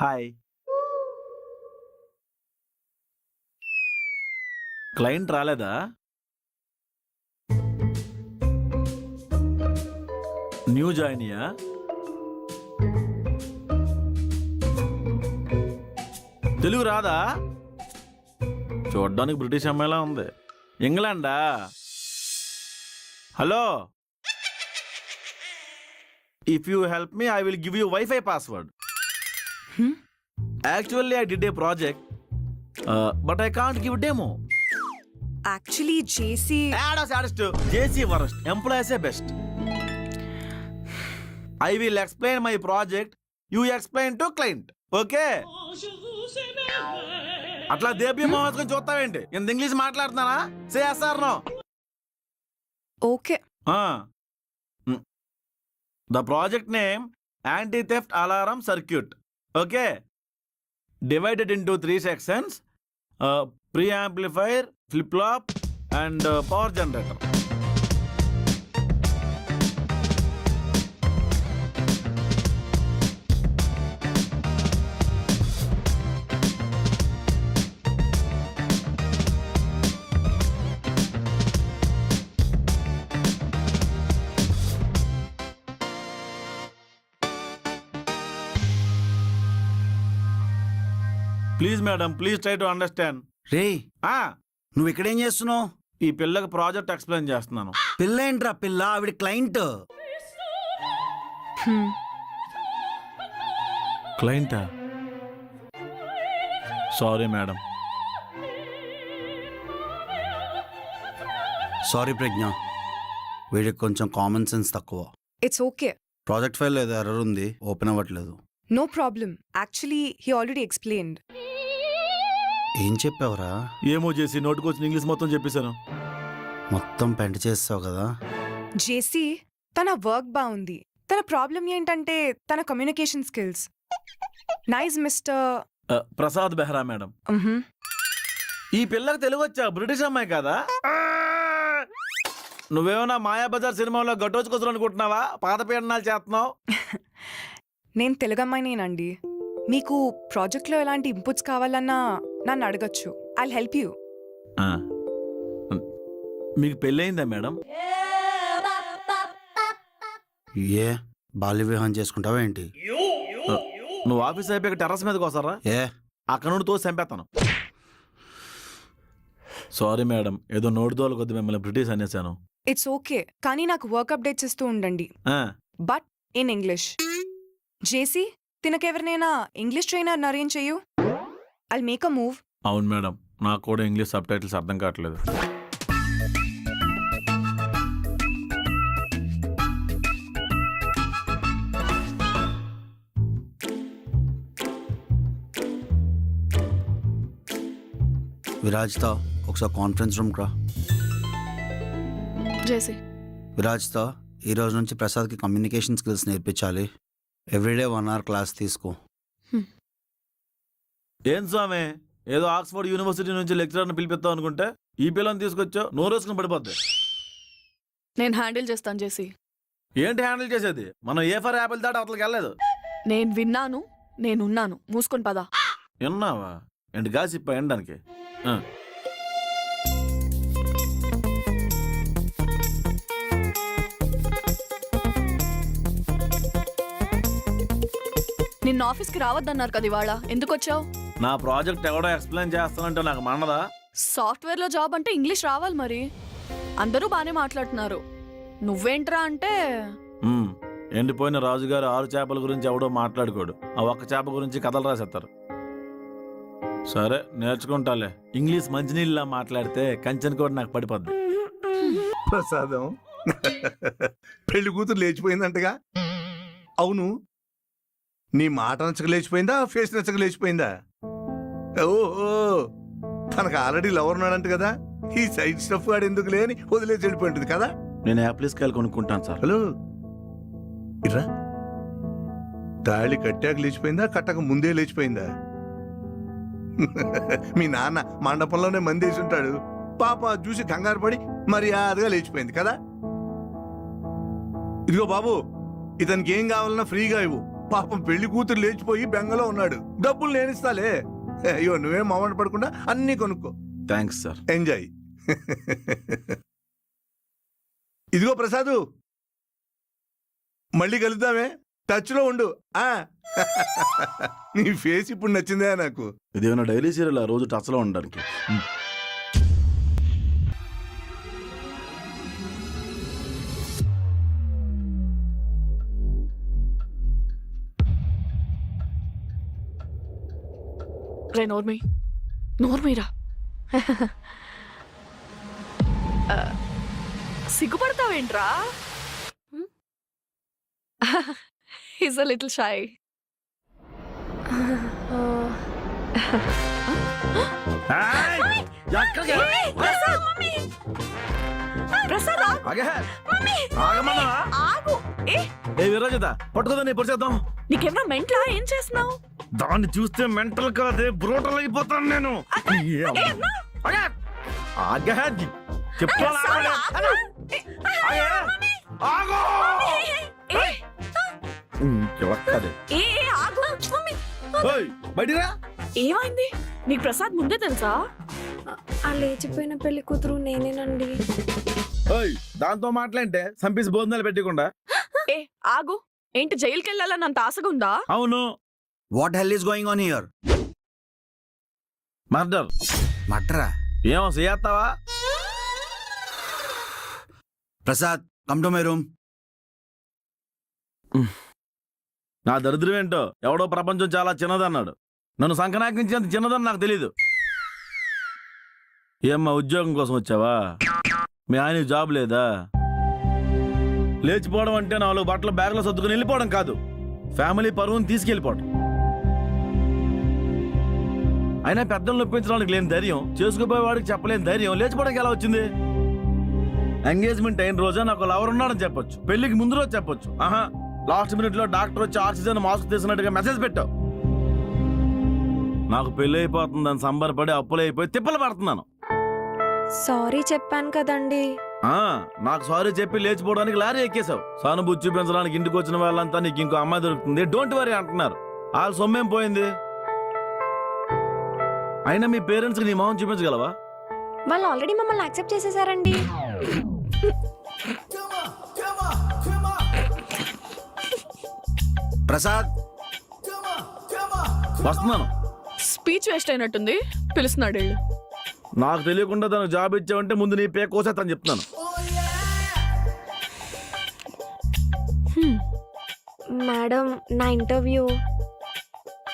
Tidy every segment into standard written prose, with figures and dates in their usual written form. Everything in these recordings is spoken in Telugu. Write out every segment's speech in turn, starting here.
హాయ్. క్లయింట్ రాలేదా? న్యూ జాయినియా? తెలుగు రాదా? చూడ్డానికి బ్రిటిష్ అమ్మాయిలా ఉంది. ఇంగ్లాండా? Hello, if you help me I will give you wifi password. Actually, I did a project, but I can't give demo. Actually, JC... JC worst, employees are best. I will explain my project, you explain to client, okay? అట్లా దేబీ మోహన్ చూస్తావేంటి? ఇంత ఇంగ్లీష్ మాట్లాడుతున్నానా? చేస్తారు no. Okay. The project name anti-theft alarm circuit, okay? Divided into 3 sections, preamplifier, flip-flop and power generator. Please madam, please try to understand. రే, నువ్వు ఇక్కడేం చేస్తున్నావు? ఈ పిల్లకి ప్రాజెక్ట్ ఎక్స్ప్లెయిన్ చేస్తున్నాను. పిల్ల ఏంట్రా పిల్ల? ఆవిడ క్లయింట్. క్లయింటా? Sorry madam. సారీ ప్రజ్ఞ, వీడికి కొంచెం కామన్ సెన్స్ తక్కువ. It's okay. ప్రాజెక్ట్ ఫైల్ ఏదో ఎర్రర్ ఉంది, ఓపెన్ అవ్వట్లేదు. No problem. Actually, he already explained. ఏం చెప్పావురా? ఏమో చేసి నోటుకొచ్చిన ఇంగ్లీష్ మొత్తం చెప్పేశాను. మొత్తం పెంట చేస్తావు కదా. JC, తన వర్క్ బాగుంది. తన ప్రాబ్లం ఏంటంటే తన communication skills. Nice mister Prasad Behra madam. ఈ పిల్లకి తెలుగు వచ్చా? బ్రిటిష్ అమ్మాయి కదా? నువ్వేమన్నా మాయాబజార్ సినిమాలో గట్టోచుకొచ్చు అనుకుంటున్నావా? పాత పీడనాలు చేస్తున్నావు. నేను తెలుగు అమ్మాయినేనండి. మీకు ప్రాజెక్ట్లో ఎలాంటి ఇన్పుట్స్ కావాలన్నా నన్ను అడగచ్చు. I'll help you. మీకు పెళ్ళయిందా మేడం? ఏ బాల్య వివాహం చేసుకుంటావా ఏంటి? నువ్వు ఆఫీస్ అయిపోయాక టెర్రస్ మీదకి వస్తారా? ఏ అక్కడ నుండి తోసి చంపేస్తాను. సారీ మేడం, ఏదో నోటిదోలు కొద్ది మిమ్మల్ని బ్రిటిష్ అనేసాను. ఇట్స్ ఓకే, కానీ నాకు వర్క్ అప్డేట్స్ ఇస్తూ ఉండండి. But in English. జేసీ, తినకెవరినైనా ఇంగ్లీష్ ట్రైనర్ అరేంజ్ చెయ్యు. I'll make a move. అవును మేడం, నాకు కూడా ఇంగ్లీష్ సబ్ టైటిల్స్ అర్థం కావట్లేదు. విరాజ్తో ఒకసారి కాన్ఫరెన్స్ రూమ్ రా. జేసీ, విరాజ్తో ఈ రోజు నుంచి ప్రసాద్కి కమ్యూనికేషన్ స్కిల్స్ నేర్పించాలి. ఎవ్రీడే 1 hour క్లాస్ తీసుకో. ఏం స్వామి, ఏదో ఆక్స్ఫర్డ్ యూనివర్సిటీ నుంచి లెక్చరర్ని పిలిపిస్తావు అనుకుంటే ఈ పిల్లని తీసుకొచ్చావు, నోరేసుకుని పడిపోద్ది. నేను హ్యాండిల్ చేస్తాను జేసీ. ఏంటి హ్యాండిల్ చేసేది? మనం ఏ ఫర్ యాపిల్ దాటి అతలకి వెళ్ళలేదు. నేను విన్నాను, నేనున్నాను. మూసుకొని పదా. విన్నావా? ఏంటి గాసిప్ప ఎండడానికి? నిన్న ఆఫీస్కి రావద్దన్నారు కదా, ఇవాళ ఎందుకు వచ్చావు? నా ప్రాజెక్ట్ ఎవడో ఎక్స్ప్లెయిన్ చేస్తానంటే నాకు మండదా? సాఫ్ట్వేర్లో జాబ్ అంటే ఇంగ్లీష్ రావాలి మరి. అందరూ బానే మాట్లాడుతున్నారు, నువ్వేంట్రా అంటే ఎండిపోయిన రాజుగారు 6 చేపల గురించి ఎవడో మాట్లాడుకోడు, ఆ ఒక్క చేప గురించి కథలు రాసేస్తారు. సరే నేర్చుకుంటాలే. ఇంగ్లీష్ మంచినీళ్ళ మాట్లాడితే కంచెని కూడా నాకు పడిపోద్ది. ప్రసాదం, పెళ్లి కూతురు లేచిపోయిందంటగా? అవును, నీ మాట నచ్చక లేచిపోయిందా, ఫేస్ నచ్చక లేచిపోయిందా? ఓహో, తనకు ఆల్రెడీ లవర్ ఉన్నాడంట కదా. ఈ సైడ్ స్టఫ్ గాడు ఎందుకు లేని వదిలేసి వెళ్ళిపోయింది కదా. నేను యాప్లీస్ కాయలు కొనుక్కుంటాను సార్. హలో, ఇట్రా. తాళి కట్టాక లేచిపోయిందా, కట్టక ముందే లేచిపోయిందా? మీ నాన్న మండపంలోనే మందేసి ఉంటాడు. పాప చూసి కంగారు పడి మర్యాదగా లేచిపోయింది కదా. ఇదిగో బాబు, ఇతనికి ఏం కావాలన్నా ఫ్రీగా ఇవ్వు. పాపం పెళ్లి కూతురు లేచిపోయి బెంగలో ఉన్నాడు. డబ్బులు నేనిస్తాలే. అయ్యో నువ్వేం మామూలు పడకుండా అన్నీ కొనుక్కో. Thanks sir. ఎంజాయ్. ఇదిగో ప్రసాదు, మళ్ళీ కలుద్దామే. టచ్ లో ఉండు. నీ ఫేస్ ఇప్పుడు నచ్చిందే నాకు. ఇదేమైనా డైలీ సీరియల్ రోజు టచ్లో ఉండడానికి. రే నోర్మీరా సిగ్గుపడతావేంట్రా? Is a little shy. Prasad ఆగు. పట్టుకోదా పొడిచేద్దాం. నీకేమన్నా మెంట్లా? ఏం చేస్తున్నావు? దాన్ని చూస్తే మెంటల్ కాదే బ్రోటల్ అయిపోతాను నేను. ఏమైంది? నీకు ప్రసాద్ ముందే తెలుసా? ఆ లేచిపోయిన పెళ్లి కూతురు నేనేనండి. దాంతో మాట్లాంటే సంపేసి భోజనాలు పెట్టకుండా. ఏ ఆగు. ఏంటి జైలుకి వెళ్ళాలని అంత ఆశగా ఉందా? అవును. What hell is going on here? Murder. మట్రా? ఏమో చేస్తావా? Prasad come to my room. నా దరిద్రం ఏంటో, ఎవడో ప్రపంచం చాలా చిన్నదన్నాడు. నన్ను సంకనాకించి అంత చిన్నదని నాకు తెలీదు. ఏమ్మా ఉద్యోగం కోసం వచ్చావా? మీ ఆయన జాబ్ లేదా? లేచిపోవడం అంటే 4 బట్టలు బ్యాగ్లో సర్దుకుని వెళ్ళిపోవడం కాదు, ఫ్యామిలీ పరువుని తీసుకెళ్ళిపోవడం. అయినా పెద్దలను ఒప్పించడానికి లేని ధైర్యం, చేసుకుపోయేవాడికి చెప్పలేని ధైర్యం లేచిపోవడానికి ఎలా వచ్చింది? ఎంగేజ్మెంట్ అయిన రోజే నాకు లవర్ ఉన్నాడని చెప్పొచ్చు, పెళ్లికి ముందు రోజు చెప్పొచ్చు. ఆహా, లాస్ట్ మినిట్ లో డాక్టర్ వచ్చి ఆక్సిజన్ మాస్క్ తీసినట్టుగా మెసేజ్ పెట్టావు. నాకు పెళ్లి అయిపోతుందని సంబరపడి అప్పులైపోయి తిప్పలు పడుతున్నాను. సారీ చెప్పాను కదండి. నాకు సారీ చెప్పి లేచిపోవడానికి లారీ ఎక్కేశావు. సానుభూతి చూపించడానికి ఇంటికి వచ్చిన వాళ్ళంతా నీకు ఇంకో అమ్మాయి దొరుకుతుంది, డోంట్ వరీ అంటున్నారు. వాళ్ళ సొమ్మేం పోయింది? అయినా మీ పేరెంట్స్కి నీ మొహం చూపించగలవా? వాళ్ళు ఆల్రెడీ మమ్మల్ని యాక్సెప్ట్ చేసేసారండి. ప్రసాద్ వస్తున్నాను. స్పీచ్ వేస్ట్ అయినట్టుంది, పిలుస్తున్నాడు. వెళ్ళు. నాకు తెలియకుండా తనకు జాబ్ ఇచ్చావంటే ముందు నీ పే కోసేస్తాను చెప్తున్నాను. మేడం నా ఇంటర్వ్యూ.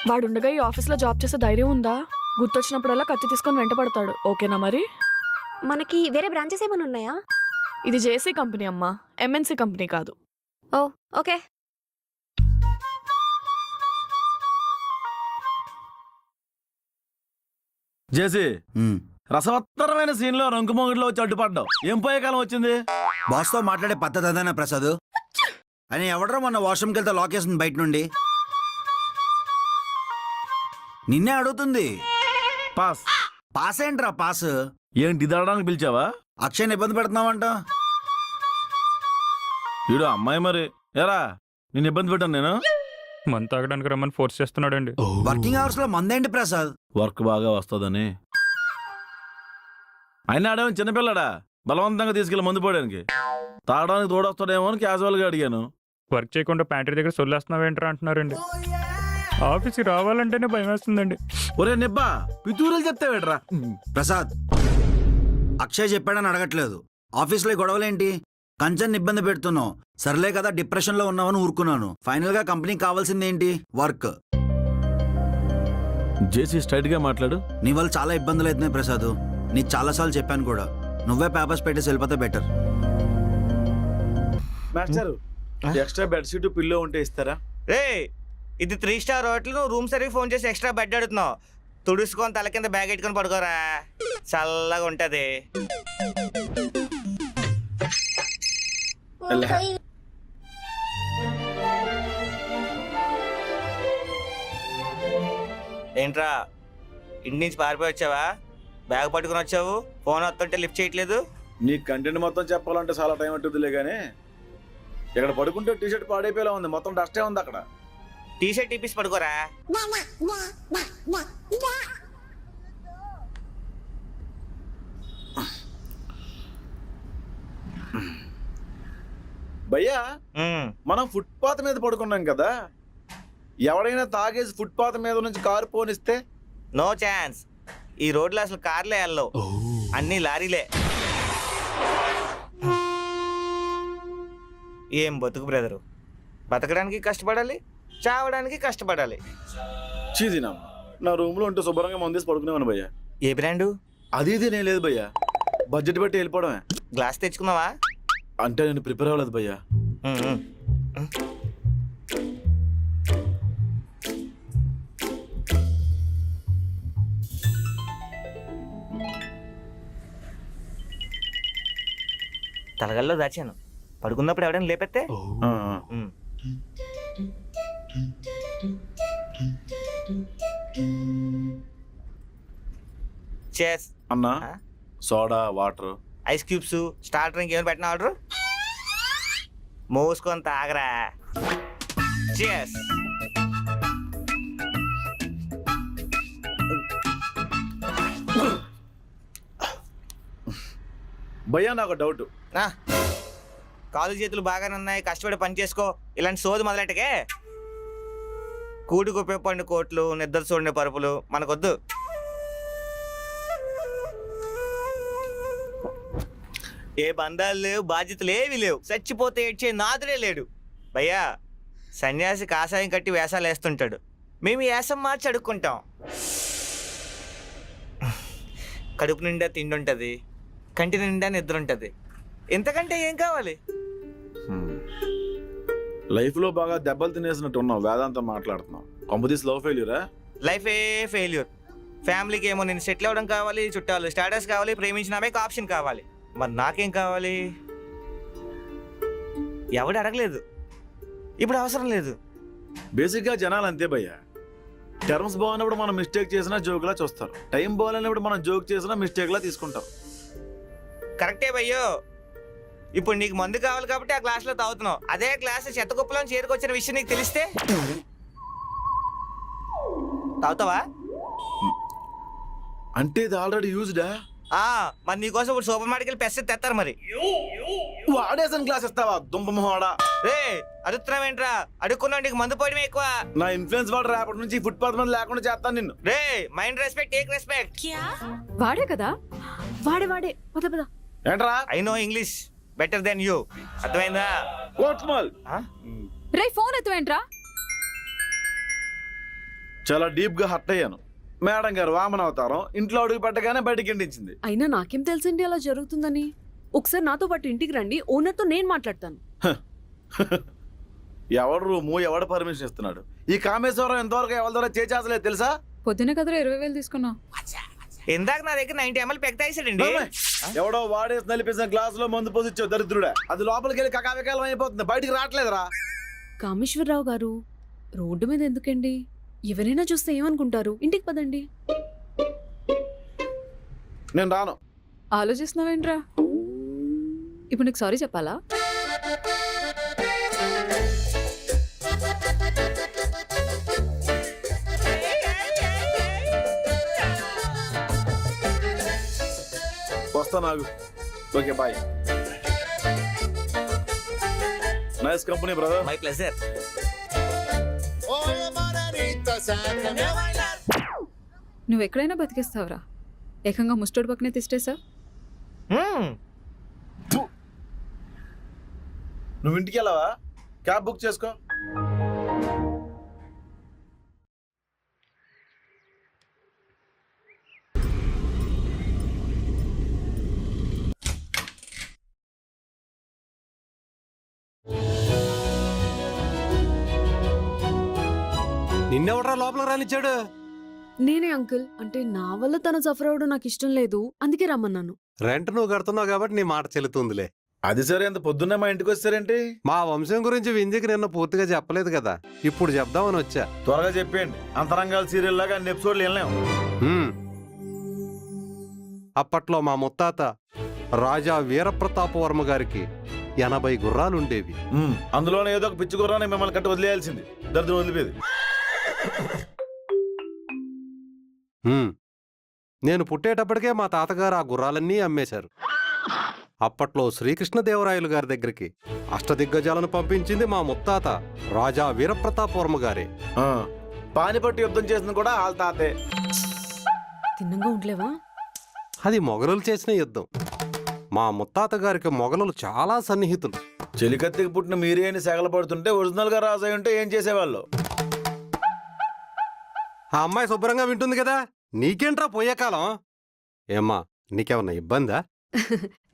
వాడుండగా ఈ ఆఫీస్లో జాబ్ చేసే ధైర్యం ఉందా? గుర్తొచ్చినప్పుడల్లా కత్తి తీసుకొని వెంట పడతాడు. ఓకేనా మరి? మనకి వేరే బ్రాంచెస్ ఏమైనా ఉన్నాయా? ఇది జేసీ కంపెనీ అమ్మా, ఎంఎన్సీ కంపెనీ కాదు. ఓ ఓకే. జేసీ, రసవత్తరమైన సీన్ లో రంకుమొంగిలో వచ్చి అడ్డుపడ్డావు. ఏం పోయే కాలం వచ్చింది? బాస్తో మాట్లాడే పద్ధతి అదేనా ప్రసాద్? అని ఎవడరా మొన్న వాష్రూమ్కి వెళ్తే లాక్ చేస్తుంది బయట నుండి? నిన్నే అడుగుతుంది. పాస్. పాస్ ఏంట్రా పాస్? ఏంటి ఇదడానికి పిలిచావా? అక్షయ్ని ఇబ్బంది పెడుతున్నావంట. ఈడు అమ్మాయి మరి. ఎరా నేను ఇబ్బంది పెట్టాను నేను? మందు తాగడానికి రమ్మని ఫోర్స్ చేస్తున్నాడండి. వర్కింగ్ అవర్స్ లో మందేంటి ప్రసాద్? వర్క్ బాగా వస్తుందని. అయినా ఆడేమో చిన్నపిల్లడా బలవంతంగా తీసుకెళ్ళి మందు పోయడానికి? తాగడానికి తోడొస్తాడేమో అని క్యాజువల్ గా అడిగాను. వర్క్ చేయకుండా ప్యాంట్రీ దగ్గర సొల్లేస్తున్నావేంట్రా అంటున్నారండి. ఆఫీస్కి రావాలంటేనే భయం వేస్తుందండి. ఒరే నిబ్బా, పితూరులు చెప్తావేట్రా? ప్రసాద్, అక్షయ్ చెప్పాడని అడగట్లేదు. ఆఫీస్లో గొడవలేంటి? కంచన్ ఇబ్బంది పెడుతున్నావు. సర్లే కదా డిప్రెషన్ లో ఉన్నావని ఊరుకున్నాను. ఫైనల్ గా కంపెనీకి కావాల్సింది ఏంటి? వర్క్. జేసీ స్ట్రైట్ గా మాట్లాడు. నీ వల్ల చాలా ఇబ్బందులు అవుతున్నాయి ప్రసాద్. నీకు చాలాసార్లు చెప్పాను కూడా. నువ్వే పేపర్స్ పెట్టేసి వెళ్ళిపోతే better. Master, extra bedsheet pillow ఉంటే ఇస్తారా? రే, ఇది 3 స్టార్ హోటల్. నువ్వు రూమ్ సర్వీస్ ఫోన్ చేసి ఎక్స్ట్రా బెడ్ అడుగుతున్నావు. తుడుచుకొని తల కింద బ్యాగ్ పెట్టుకొని పడుకోరా, చల్లగా ఉంటది. ఏంట్రా, ఇంటి నుంచి పారిపోయి వచ్చావా? బ్యాగ్ పట్టుకుని వచ్చావు, ఫోన్ వస్తుంటే లిఫ్ట్ చేయట్లేదు. నీ కంటెంట్ మొత్తం చెప్పాలంటే చాలా టైం పట్టుద్దిలే కానీ ఇక్కడ పడుకుంటే టీషర్ట్ పాడైపోయేలా ఉంది. మొత్తం డస్టే ఉంది అక్కడ. టీ షర్ట్ ఇప్పిసి పడుకోరా. భయ్యా ఉమ్, మనం ఫుట్పాత్ మీద పడుకున్నాం కదా, ఎవడైనా తాగేసి ఫుట్పాత్ మీద నుంచి కారు పోనిస్తే? No chance. ఈ రోడ్లో అసలు కార్లే వెళ్ళవు, అన్ని లారీలే. ఏం బతుకు బ్రదరు, బతకడానికి కష్టపడాలి, చావడానికి కష్టపడాలి. చీదినా నా రూమ్ లో ఉంటే శుభ్రంగా మందేసి పడుకునేవాను భయ్యా. ఏ బ్రాండు? అది ఇది నేను లేదు భయ్యా, బడ్జెట్ బట్టి వెళ్ళిపోవడమే. గ్లాస్ తెచ్చుకున్నావా? అంటే నేను ప్రిపేర్ అవ్వలేదు భయ్యా. ఉమ్, ఉమ్. తలగల్లో దాచాను, పడుకున్నప్పుడు ఎవడైనా లేపెత్తే. ఆ, ఉమ్. చేస్. అన్నా ఆ? Soda water. Ice cubes, star drink ఏమైనా పెట్టిన ఆర్డర్? మోసుకొని తాగరా. చేస్. భయ్యా నాకు డౌట్. కాలు చేతులు బాగానే ఉన్నాయి, కష్టపడి పని చేసుకో. ఇలాంటి సోది మొదలెట్టకే. కూటికి ఉపయోగపడిన కోట్లు, నిద్ర చూడిన పరుపులు మనకొద్దు. ఏ బంధాలు లేవు, బాధ్యతలు ఏవి లేవు, చచ్చిపోతే ఏడ్చే నాదుడే లేడు. భయ్యా, సన్యాసి కాషాయం కట్టి వేషాలు వేస్తుంటాడు, మేము ఈ వేషం మార్చి అడుక్కుంటాం. కడుపు నిండా తిండి ఉంటుంది, కంటి నిండా నిద్ర ఉంటుంది, ఇంతకంటే ఏం కావాలి? లైఫ్ లో బాగా దెబ్బలు తినేసినట్టు ఉన్నావు, వేదాంతం మాట్లాడుతున్నావు. కొంపదీస్ లవ్ ఫెయిల్యూరా? లైఫ్ ఏ ఫెయిల్యూర్. ఫ్యామిలీకి ఏమో నేను సెటిల్ అవ్వడం కావాలి, చుట్టాలు స్టాటస్ కావాలి, ప్రేమించిన ఆప్షన్ కావాలి. మరి నాకేం కావాలి? ఎవడు అడగలేదు, ఇప్పుడు అవసరం లేదు. బేసిక్ గా జనాలు అంతే భయ్యా. టర్మ్స్ బాగున్నప్పుడు మనం మిస్టేక్ చేసినా జోక్ లా చూస్తారు, టైం బాగాలేనప్పుడు మనం జోక్ చేసినా మిస్టేక్ లా తీసుకుంటాం. కరెక్టే భయ్యో. ఇప్పుడు నీకు మందు కావాలి కాబట్టి ఆ గ్లాస్లో తాగుతున్నావు. అదే గ్లాస్ చెత్త కుప్పలో చేరుకొచ్చిన విషయం నీకు తెలిస్తే తాగుతావా? అంటే ఇది ఆల్రెడీ యూజ్డా? మరి నీకోసం ఇప్పుడు సూపర్ మార్కెట్ వెళ్ళి పెస్ట్ తెస్తారు. మరి వాడేసిన గ్లాస్ ఇస్తావా దుంప మొహోడా? రే అడుగుతున్నావేంట్రా? అడుక్కున్నా నీకు మందు పోయడమే ఎక్కువ. నా ఇన్ఫ్లుయెన్స్ వాడు రేపటి నుంచి ఫుట్పాత్ మీద లేకుండా చేస్తాను నిన్ను. రే మైండ్ రెస్పెక్ట్, టేక్ రెస్పెక్ట్. వాడే కదా, వాడే పద పద. ఏంట్రా? I know English better than you. అర్థమైందా? కోట్మల్. రే ఫోన్ ఎత్తువేంట్రా? చాలా డీప్ గా హర్ట్ అయ్యాను. మేడం గారు వామన అవతారం ఇంట్లో అడుగు పెట్టగానే బయటికి ఎండించింది. అయినా నాకేం తెలుసండి అలా జరుగుతుందని. ఒకసారి నాతో పాటు ఇంటికి రండి, ఓనర్తో నేను మాట్లాడతాను. ఎవడు రూము ఎవడు పర్మిషన్ ఇస్తున్నాడు? ఈ కామేశ్వరం ఎంతవరకు ఎవరి ద్వారా చేసేసలేదు తెలుసా? పొద్దునే కదరా 20,000 తీసుకున్నావు. ఇందాక నా దగ్గర 90 ml పెక్ తాగేసాడండి. ఎవడో వాడేసి నలిపేసిన గ్లాస్ లో మందు పోసిచ్చావు దరిద్రుడా. అది లోపలికి వెళ్ళి కకావికాలం అయిపోతుంది, బయటికి రావట్లేదురా. కామేశ్వరరావు గారు, రోడ్డు మీద ఎందుకండి? ఎవరైనా చూస్తే ఏమనుకుంటారు? ఇంటికి పదండి. నేను రాను. ఆలోచిస్తున్నావేంట్రా? ఇప్పుడు నీకు సారీ చెప్పాలా? వస్తా నాకు. Okay bye. Nice company brother. My pleasure. నువ్వు ఎక్కడైనా బతికేస్తావురా, ఏకంగా ముస్టోడ్ పక్కనే తిష్టేసావు. నువ్వు ఇంటికి వెళ్ళావా? క్యాబ్ బుక్ చేసుకో. నిన్నెవడరా లోపల రానిచ్చాడు? నేనే అంకుల్. అంటే నా వల్ల తను సఫర్ అవడం నాకు ఇష్టం లేదు, అందుకే రమ్మన్నాను. రెంట్ నువ్వు కడుతున్నావు కాబట్టి నీ మాట చెల్లుతుందిలే. అది సరే, అంత పొద్దున్నే మా ఇంటికి వచ్చారేంటి? మా వంశం గురించి వింధ్యకి నిన్న పూర్తిగా చెప్పలేదు కదా, ఇప్పుడు చెప్దామని వచ్చా. త్వరగా చెప్పేయండి. అంతరంగాల సీరియల్ లాగా అన్ని ఎపిసోడ్లు వెళ్ళలేము. అప్పట్లో మా ముత్తాత రాజా వీరప్రతాపవర్మ గారికి 80 గుర్రాలుండేవి. అందులోనే ఏదో ఒక పిచ్చి గుర్రాన్ని మిమ్మల్ని కట్టి వదిలేయాల్సింది. దరిద్రం వదిలిపోయేది. నేను పుట్టేటప్పటికే మా తాతగారు ఆ గుర్రాలన్నీ అమ్మేశారు. అప్పట్లో శ్రీకృష్ణదేవరాయలు గారి దగ్గరికి అష్టదిగ్గజాలను పంపించింది మా ముత్తాత రాజా వీరప్రతాపవర్మ గారే. పానిపట్టు యుద్ధం చేసింది కూడా వాళ్ళ తాతే. తిన్నంగా ఉండలేవా? అది మొఘలులు చేసిన యుద్ధం. మా ముత్తాత గారికి మొఘలులు చాలా సన్నిహితులు. చెలికత్తికి పుట్టిన మీరే అని సెగలపడుతుంటే ఒరిజినల్ గా రాజు అయి ఉంటే ఏం చేసేవాళ్ళు? ఆ అమ్మాయి శుభ్రంగా వింటుంది కదా, నీకేంట్రా పోయే కాలం? ఏమ్మా, నీకేమన్నా ఇబ్బందా?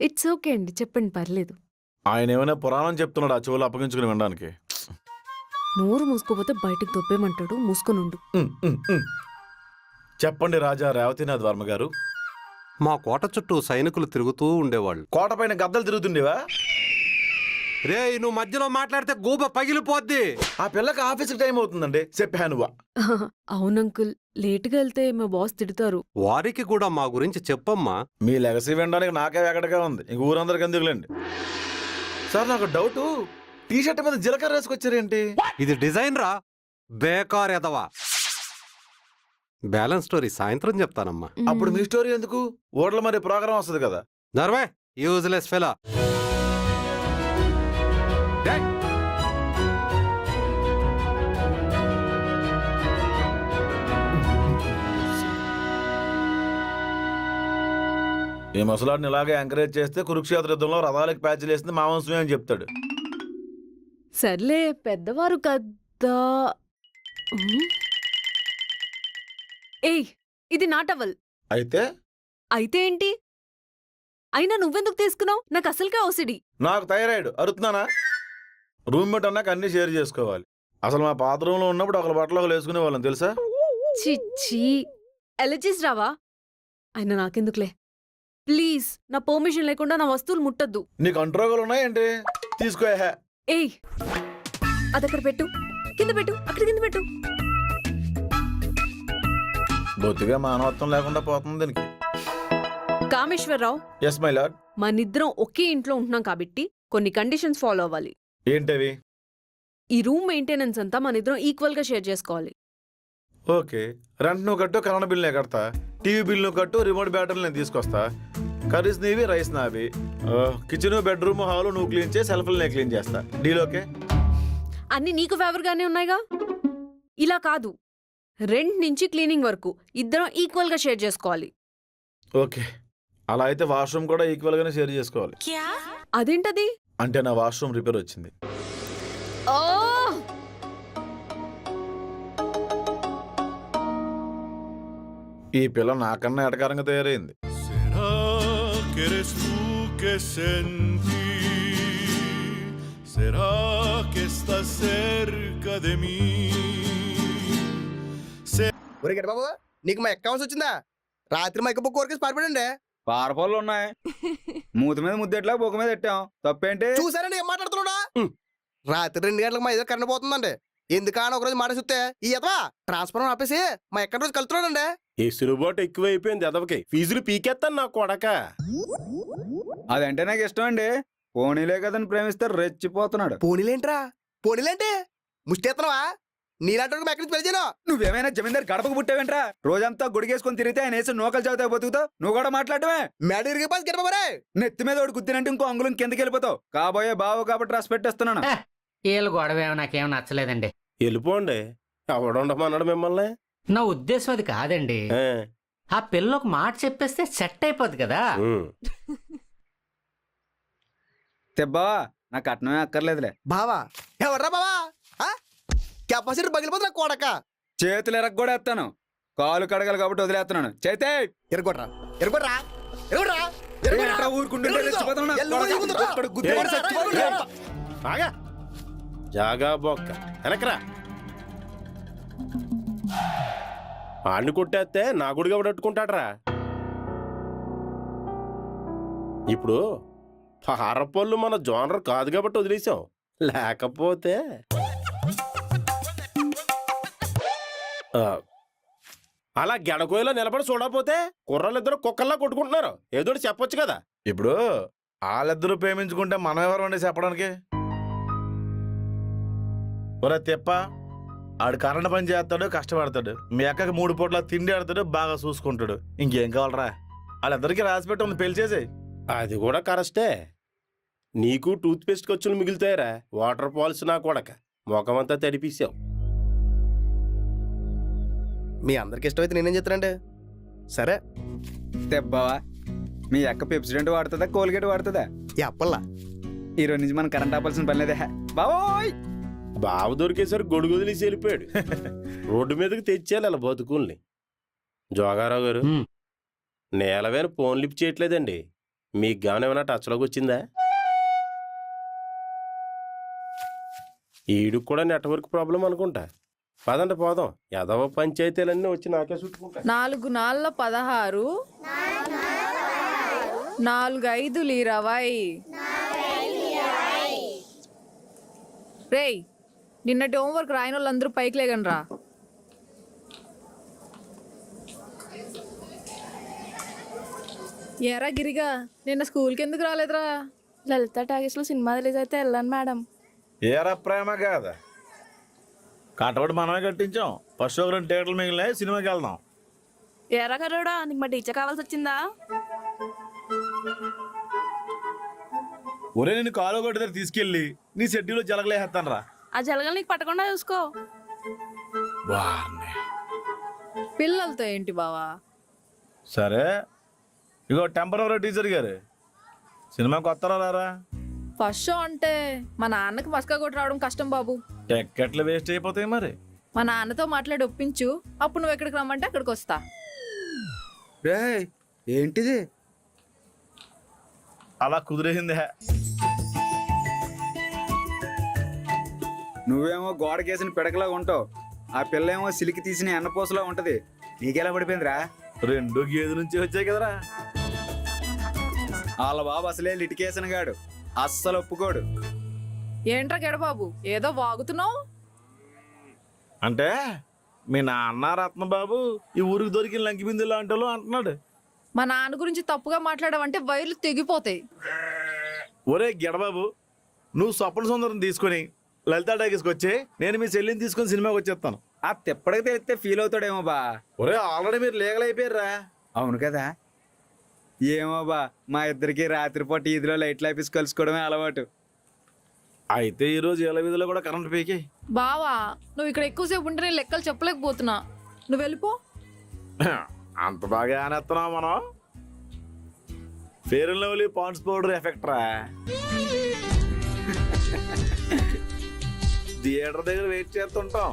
ఇట్స్ ఓకే అండి, చెప్పండి, పర్లేదు. ఆయన ఏమైనా పురాణం చెప్తున్నాడు ఆ చెవులు అప్పగించుకుని వినడానికి? నోరు మూసుకోపోతే బయటికి దొబ్బేమంటాడు, మూసుకొనుండు. చెప్పండి రాజా రేవతినాథ్ వర్మ గారు. మా కోట చుట్టూ సైనికులు తిరుగుతూ ఉండేవాళ్ళు. కోట పైన గద్దలు తిరుగుతుండేవా? రే, నువ్వు మధ్యలో మాట్లాడితే గూబ పగిలిపోద్ది. ఆ పిల్లకి ఆఫీస్కి టైం అవుతుందండి, చెప్పానువా? అవునంకుల్, లేటుగా వెళ్తే మా బాస్ తిడతారు. వారికి కూడా మా గురించి చెప్పమ్మా. మీ లెగసీ వినడానికి నాకే ఎక్కడిగా ఉంది, ఇంక ఊరందరికి ఎందుకులేండి. సార్ నాకు డౌట్, టీ షర్ట్ మీద జీలకర్ర వేసుకొచ్చారేంటి? ఇది డిజైన్ రా, బేకార్ ఎదవా. బ్యాలెన్స్ స్టోరీ సాయంత్రం చెప్తానమ్మా. అప్పుడు మీ స్టోరీ ఎందుకు? ఓట్ల మరి ప్రోగ్రామ్ వస్తుంది కదా. నర్వే, యూజ్లెస్ ఫెలా. ఈ ముసలాడిని ఇలాగే ఎంకరేజ్ చేస్తే కురుక్షేత్ర యుద్ధంలో రథాలకు ప్యాచ్లు వేసింది మా వంశమే అని చెప్తాడు. సర్లే, పెద్దవారు కదా. ఏయ్, ఇది నా టవల్. అయితే అయితే ఏంటి? అయినా నువ్వెందుకు తీసుకున్నావు? నాకు అసలుకే ఓసిడి. నాకు థైరాయిడ్, అరుతున్నానా? రూమ్మేట్ అన్నాక అన్ని షేర్ చేసుకోవాలి. అసలు మా పాత రూమ్ లో ఉన్నప్పుడు ఒకరి బట్టలు ఒకరు వేసుకునే వాళ్ళం తెలుసా? చిచ్చి, ఎలర్జీస్ రావా? అయినా నాకెందుకులే. ప్లీజ్, నా పర్మిషన్ లేకుండా నా వస్తువులు ముట్టద్దు. నీకు కంట్రోల్ ఉన్నాయండి, తీసుకో. ఏయ్, అదక్కడ పెట్టు, కింద పెట్టు, అక్కడ కింద పెట్టు. బొత్తిగా మానవత్వం లేకుండా పోతుంది దీనికి. Kameswararao, yes my lord. మనిద్దరం ఒకే ఇంట్లో ఉంటున్నాం కాబట్టి కొన్ని కండిషన్స్ ఫాలో అవ్వాలి. ఏంటవి? ఈ రూమ్ మెయింటెనెన్స్ అంతా మనిద్దరం ఈక్వల్ గా షేర్ చేసుకోవాలి. ఓకే, రెంట్ నువ్వు కట్టు, కరెంట్ బిల్ నేను కడతా, టీవీ బిల్ నువ్వు కట్టు, రిమోట్ బ్యాటరీలు నేను తీసుకొస్తా, కర్రీస్ నీవి, రైస్ నావి, కిచెన్ బెడ్రూమ్ హాల్ నువ్వు క్లీన్ చేసి సెల్ఫ్లు నేను క్లీన్ చేస్తా. Deal okay? అన్ని నీకు ఫేవర్ గానే ఉన్నాయిగా. ఇలా కాదు, రెంట్ నుంచి క్లీనింగ్ వరకు ఇద్దరం ఈక్వల్ గా షేర్ చేసుకోవాలి. ఓకే, అలా అయితే వాష్రూమ్ కూడా ఈక్వల్ గానే షేర్ చేసుకోవాలి. అదేంటది? అంటే నా వాష్రూమ్ రిపేర్ వచ్చింది. ఈ పిల్ల నాకన్నా ఎటకారంగా తయారైంది. బాబు, నీకు మా అకౌంట్స్ వచ్చిందా? రాత్రి మా బుక్ కోరికేసి పారిపడండి. పారపళ్ళు ఉన్నాయి, మూతి మీద ముద్దెట్లా బొక్క మీద పెట్టాం, తప్పేంటి? చూసారండి ఏం మాట్లాడుతున్నాడా? రాత్రి 2 గంటలకు మా ఎదురు కరెంట్ పోతుందండి. ఎందుకని ఒకరోజు మాట చూస్తే ఈ ఎదవా ట్రాన్స్ఫర్ ఆపేసి మా ఎక్కడ రోజు కలుతున్నాడండి. ఈ సులుబాటు ఎక్కువైపోయింది ఎదవకి, ఫీజులు పీకేస్తాను నా కొడక. అదంటే నాకు ఇష్టం అండి. పోనీలే కదని ప్రేమిస్తే రెచ్చిపోతున్నాడు. పోనీలేంట్రా? పోనీలేంటి ముష్టేస్తున్నావా? నీలాంటి ఎక్కడి నుంచి పెరిచాను? నువ్వేమైనా జమీందారు గడపకు పుట్టావేంట్రా? రోజంతా గుడిగేసుకొని తిరిగితే ఆయన వేసి నూకలు చదువుతా బతుకుతావు. నువ్వు కూడా మాట్లాడమే. మేడ ఇరిగి పాస్ గెలపరే. నెత్తి మీద ఒకటి గుద్దినంటే ఇంకో అంగుళం కిందకి వెళ్ళిపోతావు. కాబోయే బావు కాబట్టి రాసి పెట్టేస్తున్నాను. వీళ్ళు గొడవ నాకేం నచ్చలేదండి. వెళ్ళిపోండి, ఎవడుండమన్నాడు మిమ్మల్ని? నా ఉద్దేశం అది కాదండి. ఆ పిల్ల ఒక మాట చెప్పేస్తే సెట్ అయిపోద్ది కదా. తెబ్బావా, నాకు కట్నమే అక్కర్లేదులే. బావా ఎవర్రా బావా? కెపాసిటీ పగిలిపోతున్నా కోడక. చేతులు ఎరగొడా ఎత్తాను, కాలు కడగలు కాబట్టి వదిలేస్తున్నాను. చేతే ఎరగొట్రా, ఎరగొట్రా, ఎరగొట్రా. ఊరుకుంటుంటే రెచ్చిపోతున్నా. జాగా బొక్క వెనకరా. ఆడిని కొట్టేస్తే నా గుడిగా పట్టుకుంటాడరా. ఇప్పుడు పారపళ్ళు మన జోనర్ కాదు కాబట్టి వదిలేసాం, లేకపోతే అలా గెడకోయలో నిలబడి చూడకపోతే కుర్రలిద్దరు కుక్కల్లా కొట్టుకుంటున్నారు. ఏదో చెప్పొచ్చు కదా. ఇప్పుడు వాళ్ళిద్దరూ ప్రేమించుకుంటే మనం ఎవరు ఉండే చెప్పడానికి? ఒరే తెప్ప, ఆడు కరెంట్ పని చేస్తాడు, కష్టపడతాడు. మీ అక్కకి 3 పూట్ల తిండి ఆడతాడు, బాగా చూసుకుంటాడు. ఇంకేం కావాలరా? వాళ్ళిద్దరికి రాసిపెట్టి ఉంది, పెళ్లి చేసేయ్. అది కూడా కరెస్టే. నీకు టూత్ పేస్ట్ ఖర్చులు మిగులుతాయరా? వాటర్ ఫాల్స్ నా కొడక ముఖమంతా తడిపేసావు. మీ అందరికి ఇష్టమైతే నేనేం చెప్తానండి. సరే తెబ్బావా, మీ అక్క పెప్సిడెంట్ వాడుతుందా కోల్గేట్ వాడుతుందా? చెప్పల్లా ఈ రోజు నుంచి మనం కరెంట్ ఆపాల్సిన పని లేదే బావోయ్. బావ దొరికేసరి గొడుగు వదిలేసి వెళ్ళిపోయాడు. రోడ్డు మీదకి తెచ్చేయాలి అలా బతుకుల్ని. జోగారావు గారు, నేలవేన ఫోన్ లిఫ్ట్ చేయట్లేదండి. మీకు గాని ఏమైనా టచ్లోకి వచ్చిందా? ఈడుకు కూడా నెట్వర్క్ ప్రాబ్లం అనుకుంటా. పదండి పోదాం. ఎదవ పంచాయతీలన్నీ వచ్చి నాకే చుట్టుకుంటా. 4 నాళ్ళ 16, 4 5 20. రేయ్, నిన్నటి హోంవర్క్ రాయని వాళ్ళందరూ పైకి లేగండి రా. ఎరా గిరిగా, నిన్న స్కూల్కి ఎందుకు రాలేదురా? లలిత టాకీస్లో సినిమా రిలీజ్ అయితే వెళ్ళాను మేడం. ఏరా ప్రేమ కాదా? కట్టబడి మనమే కట్టించాం. ఫస్ట్ షోకి 2 టికెట్లు మిగిలినాయి, సినిమాకి వెళ్దాం. ఎరా కర్రోడా, నీకు మా టీచర్ కావాల్సి వచ్చిందా? ఒరే, నేను కాలో కొట్టి దగ్గర తీసుకెళ్ళి నీ షెడ్యూల్లో జలగలేస్తాను రా. ఆ జలగలు నీకు పట్టకుండా చూసుకో. పిల్లలతో ఏంటి బావా? సరే, ఇగో టెంపరరీ టీచర్ గారు, సినిమాకి వస్తారా రారా? ఫస్ట్ షో అంటే మా నాన్నకి మస్కా కొట్టి రావడం కష్టం బాబు. టికెట్లు వేస్ట్ అయిపోతాయి మరి. మా నాన్నతో మాట్లాడి ఒప్పించు, అప్పుడు నువ్వు ఎక్కడికి రమ్మంటే అక్కడికి వస్తా. రేయ్, ఏంటిది? అలా కుదిరేసిందే. నువ్వేమో గోడకేసిన పిడకలా ఉంటావు, ఆ పిల్ల ఏమో సిలికి తీసిన ఎన్నపోసలా ఉంటది. నీకెలా పడిపోయిందిరా? 2 గేదె నుంచి వచ్చాయి కదరా. వాళ్ళ బాబు అసలే లిటికేషన్ గాడు, అస్సలు ఒప్పుకోడు. ఏంట్రా గెడబాబు, ఏదో వాగుతున్నావు? అంటే మీ నాన్న రత్నబాబు ఈ ఊరికి దొరికిన లంకి బిందు లాంటి వాళ్ళు అంటున్నాడు. మా నాన్న గురించి తప్పుగా మాట్లాడవంటే వైర్లు తెగిపోతాయి. ఒరే గెడబాబు, నువ్వు స్వప్న సుందరం తీసుకొని లలితా టాకీస్కి వచ్చి నేను మీ చెల్లిని తీసుకొని సినిమాకి వచ్చేస్తాను. ఆ తిప్పడికి తెలిస్తే ఫీల్ అవుతాడేమో బా. ఒరే, ఆల్రెడీ మీరు లీగల్ అయిపోయారా. అవును కదా. ఏమో బా, మా ఇద్దరికి రాత్రిపూట ఈదిలో లైట్లు ఆపేసి కలుసుకోవడమే అలవాటు. అయితే ఈరోజు ఏళ్ళ వీధిలో కూడా కరెంట్ పీకి. బావా, నువ్వు ఇక్కడ ఎక్కువసేపు ఉంటే నేను లెక్కలు చెప్పలేకపోతున్నా. నువ్వు వెళ్ళిపో. అంత బాగా ఆనేస్తున్నావు మనం. Fair and Lovely Pond's powder effect రా. థియేటర్ దగ్గర వెయిట్ చేస్తుంటాం.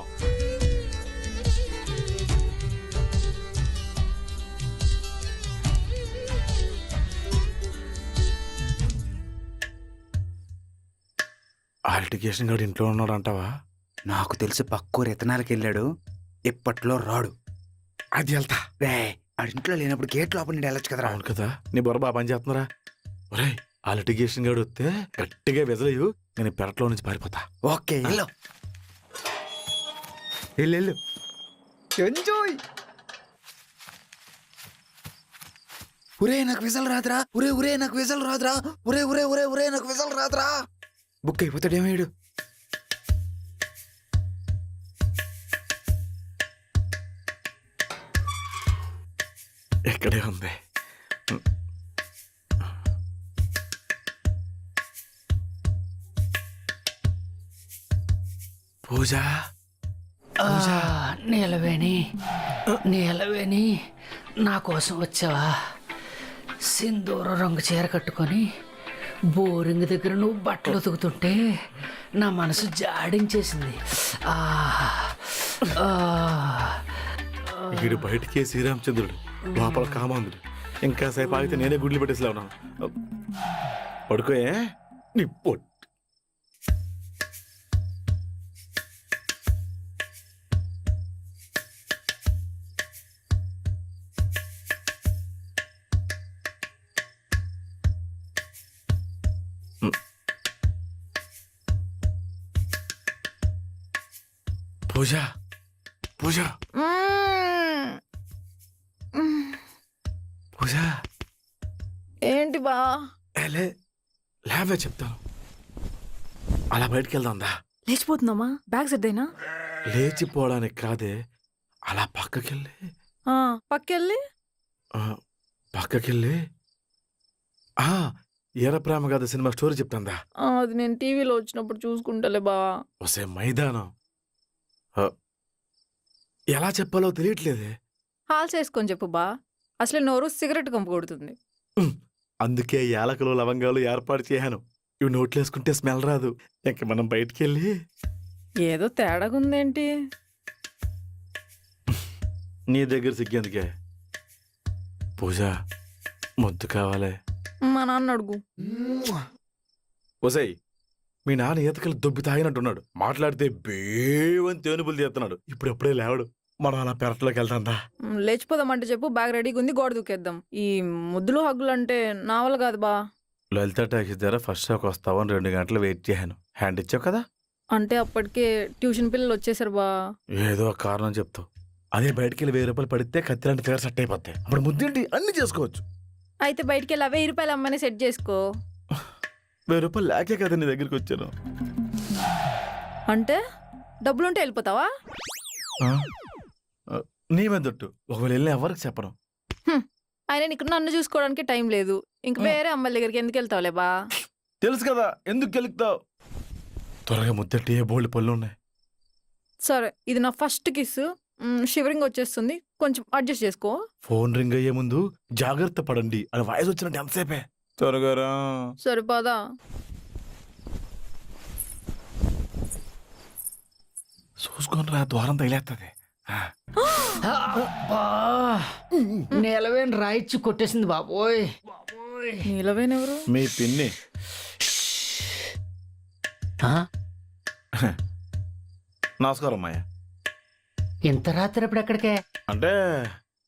ఆర్టికేషన్ గారు ఇంట్లో ఉన్నాడు అంటావా? నాకు తెలిసి పక్కూరు ఎత్తనాలకి వెళ్ళాడు, ఇప్పట్లో రాడు. అది వెళ్తా. ఆడింట్లో లేనప్పుడు గేట్ లోపల నుండి వెళ్ళొచ్చు కదరా. అవును కదా, నీ బొర బాగా పని చేస్తున్నారా? ఒరే, ఆ లిటిగేషన్ గారు వస్తే గట్టిగా వెదలయ్యు, నేను పెరట్లో నుంచి పారిపోతా. ఓకే, వెళ్ళు వెళ్ళు. ఎంజాయ్. ఒరే నాకు విజల్ రాదురా, ఒరే నాకు విజల్ రాదురా, ఒరే నాకు విజల్ రాదురా. బుక్ అయిపోతాడేమో వీడు. ఎక్కడే ఉంది. పూజ, నీలవేణి నా కోసం వచ్చావా? సింధూర రంగు చీర కట్టుకొని బోరింగ్ దగ్గర నువ్వు బట్టలు ఉతుకుతుంటే నా మనసు జాడించేసింది. వీడు బయటికే శ్రీరామచంద్రుడు, లోపల కామాంధుడు. ఇంకా సేపు ఆగితే నేనే గుడ్లు పెట్టేసిలా ఉన్నాను. పడుకోయే నీ పొట్టు. పూజ, పూజ, పూజ. ఏంటి బా? ఏలే, లేవే చెప్తాను. అలా బయటికి వెళ్దాందా? లేచిపోతున్నామా? బ్యాగ్ సర్దేనా? లేచిపోవడానికి కాదే, అలా పక్కకెళ్ళి పక్కెళ్ళి పక్కకెళ్ళి ఎర ప్రేమ కథ సినిమా స్టోరీ చెప్తాందా? అది నేను టీవీలో వచ్చినప్పుడు చూసుకుంటలే బావా. వసే మైదానం ఎలా చెప్పాలో తెలియట్లేదే. హాల్ చేసుకొని చెప్పు బా, అసలు నోరు సిగరెట్ కంపు కొడుతుంది. అందుకే యాలకులు లవంగాలు ఏర్పాటు చేశాను. ఇవి నోట్లేసుకుంటే స్మెల్ రాదు. ఇంక మనం బయటికి వెళ్ళి ఏదో తేడాగుందేంటి? నీ దగ్గర సిగ్గేందుకే. పూజ ముద్దు కావాలే. మా నాన్న అడుగు. ఒసై, మీ నాన్న ఈతకలు దొబ్బి తాగినట్టున్నాడు. మాట్లాడితే బేవని తేనుపులు తీస్తున్నాడు. ఇప్పుడెప్పుడే లేవడు. మనం అలా పెరట్లోకి వెళ్తాందా? లేచిపోదామంటే చెప్పు, బ్యాగ్ రెడీగా ఉంది, గోడ దూకేద్దాం. ఈ ముద్దులు హగ్గులు అంటే నా వల్ల కాదు బా. లలిత టాకీస్ దగ్గర ఫస్ట్ షోకి వస్తావని 2 గంటలు వెయిట్ చేశాను. హ్యాండ్ ఇచ్చావు కదా. అంటే అప్పటికే ట్యూషన్ పిల్లలు వచ్చేసారు బా. ఏదో ఒక కారణం చెప్తావు. అదే బయటికి వెళ్ళి 1000 రూపాయలు పడితే కత్తిలాంటి ఫేర్ సెట్ అయిపోతాయి. అప్పుడు ముద్దేంటి అన్ని చేసుకోవచ్చు. అయితే బయటికి వెళ్ళి 1000 రూపాయలు అమ్మని సెట్ చేసుకో. 1000 రూపాయలు లేకే కదా నీ దగ్గరికి వచ్చాను. అంటే డబ్బులుంటే వెళ్ళిపోతావా? నీ మెదట్టు. ఒకవేళ వెళ్ళి ఎవరికి చెప్పను. ఆయన నీకు నన్ను చూసుకోవడానికి టైం లేదు. ఇంక వేరే అమ్మాయిల దగ్గరికి ఎందుకు వెళ్తావులే బా. తెలుసు కదా ఎందుకు గెలుగుతావు. త్వరగా ముద్దట్టి ఏ బోల్డ్ పళ్ళు ఉన్నాయి. సరే, ఇది నా ఫస్ట్ కిస్. షివరింగ్ వచ్చేస్తుంది, కొంచెం అడ్జస్ట్ చేసుకో. ఫోన్ రింగ్ అయ్యే ముందు జాగ్రత్త పడండి అని వాయిస్ వచ్చినట్టు ఎంతసేపే. త్వరగా రా. సరిపోదా? చూసుకొని రా, ద్వారం తగిలేస్తుంది. నేలవేని రాయిచ్చి కొట్టేసింది బాబోయ్. నీలవేనెవరు? మీ పిన్ని. నమస్కారం అమ్మాయ. ఇంత రాత్రి ఎప్పుడు ఎక్కడికే? అంటే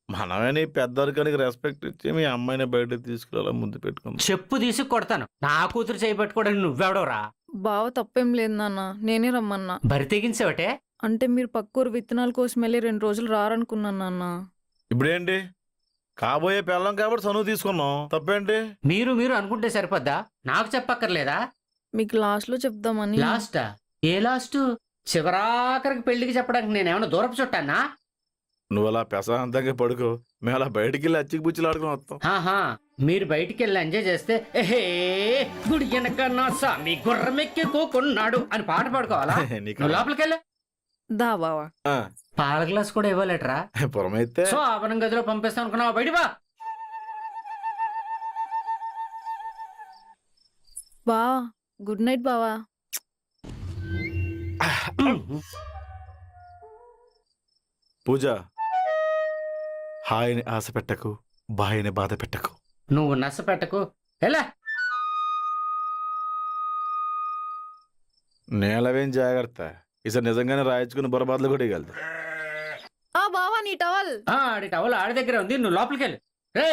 మనమే నీ పెద్దరికానికి రెస్పెక్ట్ ఇచ్చి మీ అమ్మాయిని బయటకు తీసుకురా ముందు పెట్టుకుందాం. చెప్పు తీసి కొడతాను. నా కూతురు చేయబెట్టుకోవడానికి నువ్వెవడవరా? బావ తప్పేం లేదు నాన్న, నేనే రమ్మన్నా. బరి తెగించావటే? అంటే మీరు పక్కూరు విత్తనాల కోసం వెళ్ళి 2 రోజులు రారనుకున్నాను నాన్న. ఇప్పుడేంటి, కాబోయే పెళ్ళం కాబట్టి చనువు తీసుకున్నాం. తప్పేంటి? మీరు అనుకుంటే సరిపోద్దా? నాకు చెప్పక్కర్లేదా? మీకు లాస్ట్ లో చెప్దామని. లాస్టా? ఏ లాస్ట్? చివరాఖరికి పెళ్లికి చెప్పడానికి నేనేమన్నా దూరపు చుట్టానా? నువ్వు అలా ప్రశాంతంగా పడుకో, మేము అలా బయటికి వెళ్ళి అచ్చికి బుచ్చిలు ఆడుకుని వస్తాం. మీరు బయటికి వెళ్ళి ఎంజాయ్ చేస్తే ఎహే గుడి వెనక నా సామి గుర్రమెక్కి కూకున్నాడు అని పాట పాడుకోవాలా? నువ్వు లోపలికి వెళ్ళు. దా బావా. పాల గ్లాస్ కూడా ఇవ్వలేటరా? పురమైతే సో ఆభరణం గదిలో పంపిస్తాం అనుకున్నావా? బయట బా. బా, గుడ్ నైట్ బావా. పూజ, హాయిని ఆశ పెట్టకు, బాయిని బాధ పెట్టకు. నువ్వు నస పెట్టకు. ఎలా నేలవేం జాగ్రత్త. ఈసారి నిజంగానే రాయించుకుని బొరబాద్లు కూడా ఇగలదు. బావా నీ టవల్. ఆడి టవల్ ఆడి దగ్గర ఉంది, నువ్వు లోపలికి వెళ్ళు. రే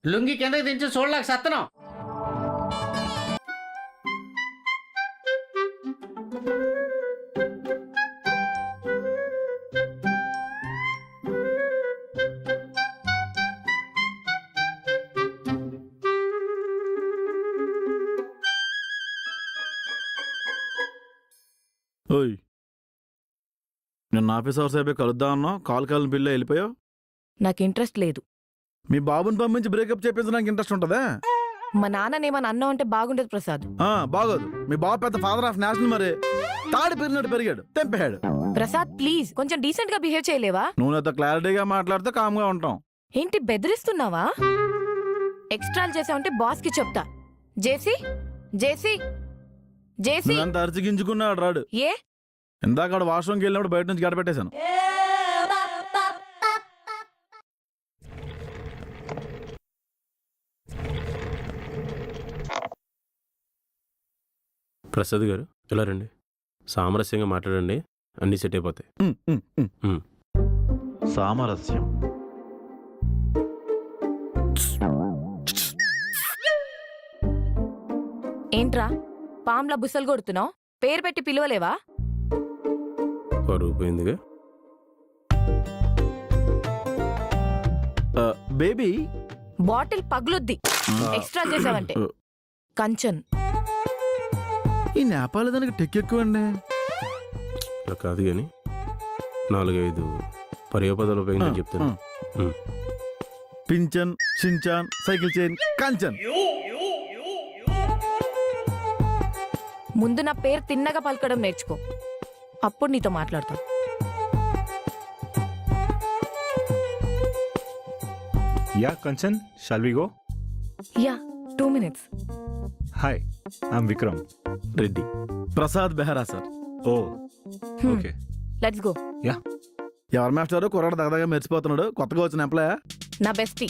లుంగి కిందకి దించి చూడలేక సత్తనం. ఓయ్, నేను ఆఫీస్ అవర్స్ అయిపోయి కలుద్దాం అన్నా, కాల్ బిల్లు వెళ్ళిపోయావు. నాకు ఇంట్రెస్ట్ లేదు. మీ బాబుని పంపించి బ్రేకప్ చేపించడానికి ఇంట్రెస్ట్ ఉంటుందా? మా నాన్ననేమని అన్నం అంటే బాగుండదు ప్రసాద్. బాగోదు. మీ బాబు పెద్ద ఫాదర్ ఆఫ్ నేషనల్, మరి తాడి పెరిగినట్టు పెరిగాడు, తెంపాడు. ప్రసాద్ ప్లీజ్ కొంచెం డీసెంట్ గా బిహేవ్ చేయలేవా? నువ్వు నాతో క్లారిటీగా మాట్లాడితే కామ్గా ఉంటాం. ఏంటి బెదిరిస్తున్నావా? ఎక్స్ట్రాలు చేసావంటే బాస్ కి చెప్తా. జేసీ జేసీ జేసీ అంత అరిచిగించుకున్నాడు రాడు. ఏ ఇందాక వాష్రూమ్కి వెళ్ళినప్పుడు బయట నుంచి గడపెట్టేశాను. ప్రసాద్ గారు ఇలా రండి, సామరస్యంగా మాట్లాడండి, అన్నీ సెట్ అయిపోతాయి. సామరస్యం. ఏంట్రా పామ్లా బుసలు కొడుతున్నావు? పేరు పెట్టి పిలవలేవా? పరుగు పోయిందిగా. బేబీ బాటిల్ పగులుద్ది ఎక్స్ట్రా చేసావంటే. కంచన్ ఈ నేపాల్ దానికి టెక్ ఎక్కువ అండి. ఇలా కాదు కానీ 4-5 పర్యాపదాలు ఉపయోగించి చెప్తాను. పింఛన్, షించాన్, సైకిల్ చైన్, కంచన్. ముందు నా పేరు తిన్నగా పలకడం నేర్చుకో, అప్పుడు నీతో మాట్లాడతాను. Yeah Kanchan, shall we go? Yeah 2 minutes. Hi, I'm Vikram Reddy. Prasad Behera sir. Oh okay, let's go. Yeah. ఎవరు మాస్టారు కుర్రాడు దగదగా మెరిసిపోతున్నాడు, కొత్తగా వచ్చిన ఎంప్లాయా? నా బెస్టీ